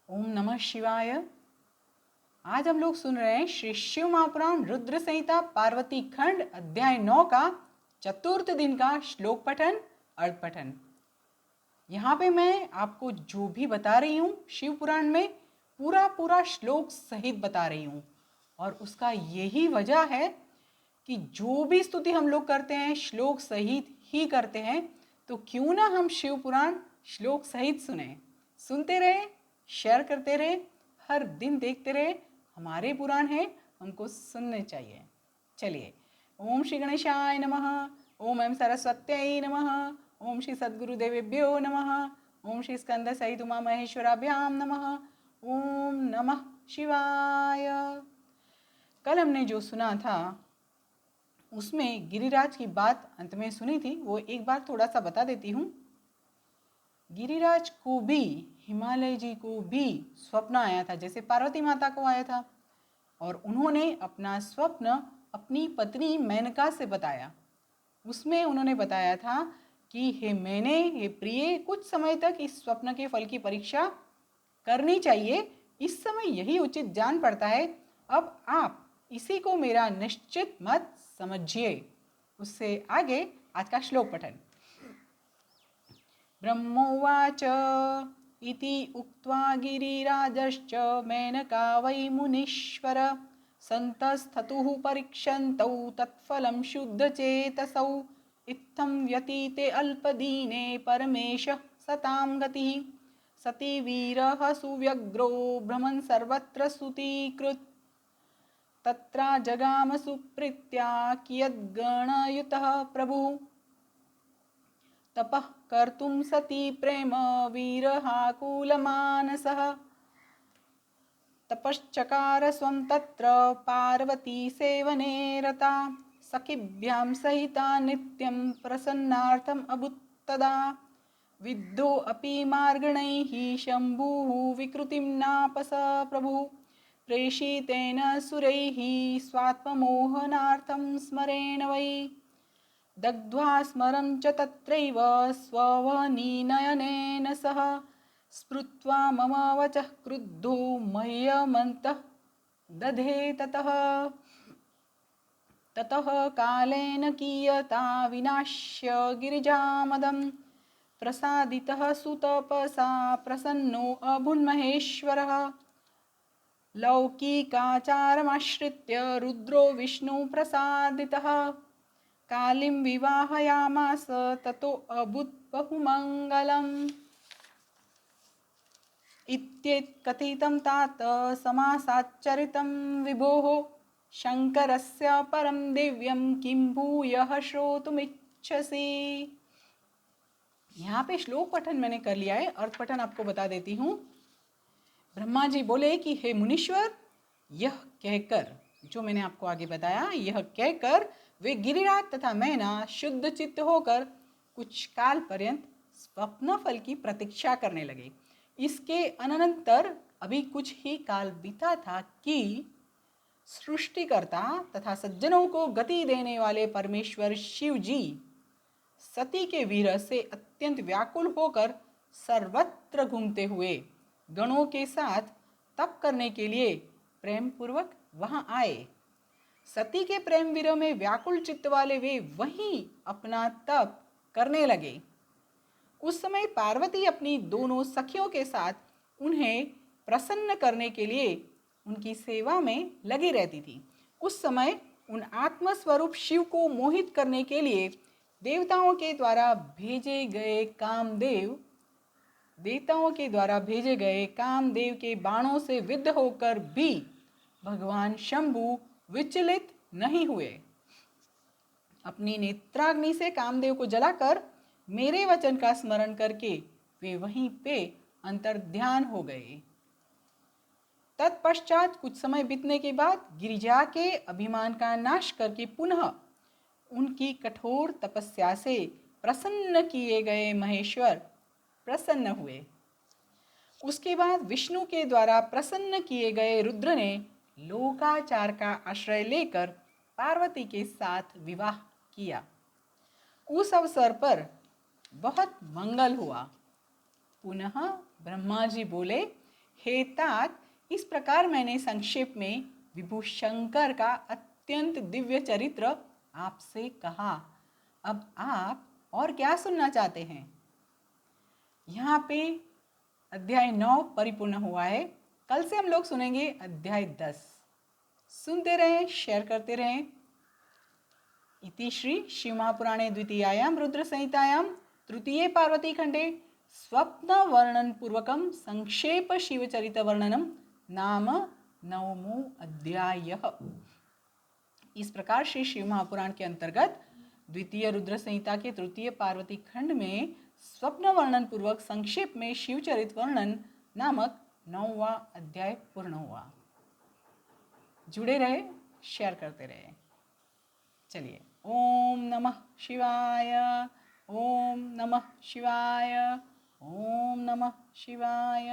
ओम नमः शिवाय। आज हम लोग सुन रहे हैं श्री शिव महापुराण रुद्र संहिता पार्वती खंड अध्याय 9 का चतुर्थ दिन का श्लोक पठन अर्थ पठन। यहाँ पे मैं आपको जो भी बता रही हूँ शिव पुराण में पूरा श्लोक सहित बता रही हूँ, और उसका यही वजह है कि जो भी स्तुति हम लोग करते हैं श्लोक सहित ही करते हैं। तो क्यों ना हम शिव पुराण श्लोक सहित सुनते रहे, शेयर करते रहे, हर दिन देखते रहे। हमारे पुराण हैं, हमको सुनने चाहिए। चलिए, ओम श्री गणेशाय नमः, ओम एम सरस्वत्यै नमः, ओम श्री सद्गुरुदेवेभ्यो नमः, ओम श्री स्कंद सहित उमा महेश्वराभ्याम नमः, ओम नमः शिवाय। कल हमने जो सुना था उसमें गिरिराज की बात अंत में सुनी थी, वो एक बार थोड़ा सा बता देती हूँ। गिरिराज को भी, हिमालय जी को भी स्वप्न आया था जैसे पार्वती माता को आया था, और उन्होंने अपना स्वप्न अपनी पत्नी मेनका से बताया। उसमें उन्होंने बताया था कि हे मैंने, हे प्रिय, कुछ समय तक इस स्वप्न के फल की परीक्षा करनी चाहिए। इस समय यही उचित जान पड़ता है। अब आप इसी को मेरा निश्चित मत समझिए। उससे आगे आज का श्लोक पठन। ब्रह्मोवाच इति उक्त्वा गिरिराजश्च मेनका वै मुनीश्वर सन्तस्ततुः परीक्षन्तौ तत्फलं शुद्धचेतसौ इत्थं व्यतीते अल्पदीने परमेशः सतां गतिः सती वीरः सुव्यग्रो भ्रमन् सर्वत्र स्तुतीकृत् तत्रा जगाम सुप्रीत्या कियद्गणयुतः प्रभुः तपः कर्तुं सती प्रेम वीरहाकुलमानसः तपश्चकार स्वं तत्र पार्वती सेवने रता सखिभ्यां सहिता नित्यं प्रसन्नार्थम् अभूत्तदा विद्धो अपि मार्गणैः शम्भुः विकृतिं नापस प्रभुः प्रेषितेन सुरैः स्वात्ममोहनार्थं स्मरेण वै दग्ध्वा स्मरं च तत्रैव स्ववनीनयनेन सह स्मृत्वा मम वचः क्रुद्धो मह्यमन्तः दधे ततः कालेन कियता विनाश्य गिरिजामदं प्रसादितः सुतपसा प्रसन्नो अभून्महेश्वरः लौकिकाचारमाश्रित्य रुद्रो विष्णुप्रसादितः कालीं विवाहयामास ततो अभूत् बहुमङ्गलम् इत्येतत्कथितं तात समासाच्चरितं विभोः शङ्करस्य परं दिव्यं किं भूयः श्रोतुमिच्छसि। यहाँ पे श्लोक पठन मैंने कर लिया है, अर्थ पठन आपको बता देती हूँ। ब्रह्मा जी बोले कि हे मुनीश्वर, यह कहकर, जो मैंने आपको आगे बताया, यह कहकर वे गिरिराज तथा मैना शुद्ध चित्त होकर कुछ काल पर्यंत स्वप्न फल की प्रतीक्षा करने लगे। इसके अनंतर अभी कुछ ही काल बीता था कि सृष्टिकर्ता तथा सज्जनों को गति देने वाले परमेश्वर शिव जी सती के विरह से अत्यंत व्याकुल होकर सर्वत्र घूमते हुए गणों के साथ तप करने के लिए प्रेम पूर्वक वहां आए। सती के प्रेम विरह में व्याकुल चित्त वाले वे वहीं अपना तप करने लगे। उस समय पार्वती अपनी दोनों सखियों के साथ उन्हें प्रसन्न करने के लिए उनकी सेवा में लगी रहती थी। उस समय उन आत्मस्वरूप शिव को मोहित करने के लिए देवताओं के द्वारा भेजे गए कामदेव के बाणों से विद्ध होकर भी भगवान शंभु विचलित नहीं हुए। अपनी नेत्राग्नि से कामदेव को जलाकर मेरे वचन का स्मरण करके वे वहीं पे अंतर्ध्यान हो गए। तत्पश्चात कुछ समय बीतने के बाद गिरिजा के अभिमान का नाश करके पुनः उनकी कठोर तपस्या से प्रसन्न किए गए महेश्वर प्रसन्न हुए। उसके बाद विष्णु के द्वारा प्रसन्न किए गए रुद्र ने लोकाचार का आश्रय लेकर पार्वती के साथ विवाह किया। उस अवसर पर बहुत मंगल हुआ। पुनः ब्रह्मा जी बोले, हे तात, इस प्रकार मैंने संक्षेप में विभु शंकर का अत्यंत दिव्य चरित्र आपसे कहा। अब आप और क्या सुनना चाहते हैं? यहाँ पे अध्याय 9 परिपूर्ण हुआ है। कल से हम लोग सुनेंगे अध्याय 10। सुनते रहें, शेयर करते रहें। इति श्री शिवमहापुराणे द्वितीयायां रुद्रसंहितायां तृतीये पार्वतीखंडे स्वप्नवर्णनपूर्वकं संक्षेप शिवचरितवर्णनम नाम 9वां अध्यायः। इस प्रकार श्री शिव महापुराण के अंतर्गत द्वितीय रुद्र संहिता के तृतीय पार्वती खंड में स्वप्न वर्णन पूर्वक संक्षेप में शिवचरित वर्णन नामक 9वां अध्याय पूर्ण हुआ। जुड़े रहे, शेयर करते रहे। चलिए, ओम नमः शिवाय, ओम नमः शिवाय, ओम नमः शिवाय।